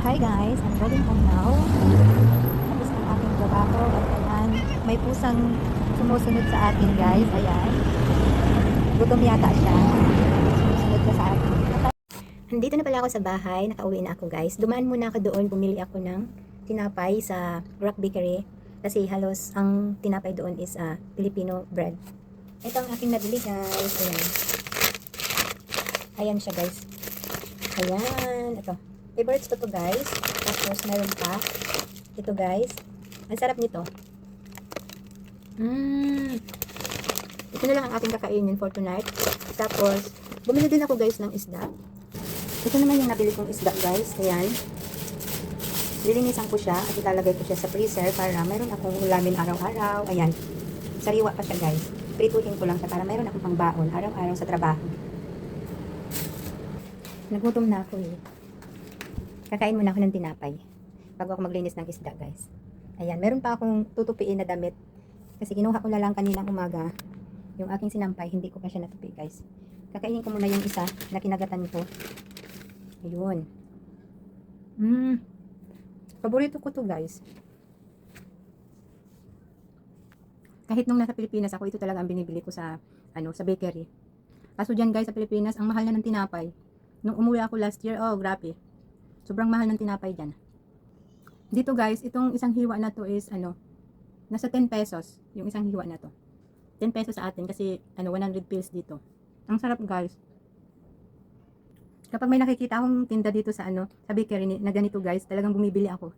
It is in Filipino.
Hi guys, I'm going home now. Tapos ang aking trabaho at ayan, may pusang sumusunod sa atin guys. Ayan, gutom yata siya. Sumusunod ka sa atin. Nandito na pala ako sa bahay, nakauwi na ako guys. Dumaan muna ako doon, bumili ako ng tinapay sa Rock Bakery. Kasi halos ang tinapay doon is Filipino bread. Ito ang aking nabili guys. Ayan. Ayan siya guys. Ayan, ito. Favorites ko to guys. Tapos meron pa. Ito guys. Ang sarap nito. Ito na lang ang ating kakainin for tonight. Tapos, bumili din ako guys ng isda. Ito naman yung nabili kong isda guys. Ayan. Lilinisan ko siya at ilalagay ko siya sa freezer para meron akong ulamin araw-araw. Ayan. Sariwa pa siya guys. Prituhin ko lang siya para meron akong pangbaon araw-araw sa trabaho. Nagutom na ako eh. Kakain muna ako ng tinapay bago ako maglinis ng isda guys. Ayan, meron pa akong tutupiin na damit. Kasi kinuha ko na lang kaninang umaga. Yung aking sinampay, hindi ko pa siya natupi guys. Kakainin ko muna yung isa na kinagatan ko. Ayun. Paborito ko to guys. Kahit nung nasa Pilipinas ako, ito talaga ang binibili ko sa sa bakery. Kaso dyan guys sa Pilipinas, ang mahal na ng tinapay. Nung umuwi ako last year, oh grabe. Sobrang mahal ng tinapay dyan. Dito guys, itong isang hiwa na to is nasa 10 pesos yung isang hiwa na to. 10 pesos sa atin kasi 100 pills dito. Ang sarap guys. Kapag may nakikita akong tinda dito sa sa bakery na ganito guys, talagang bumibili ako.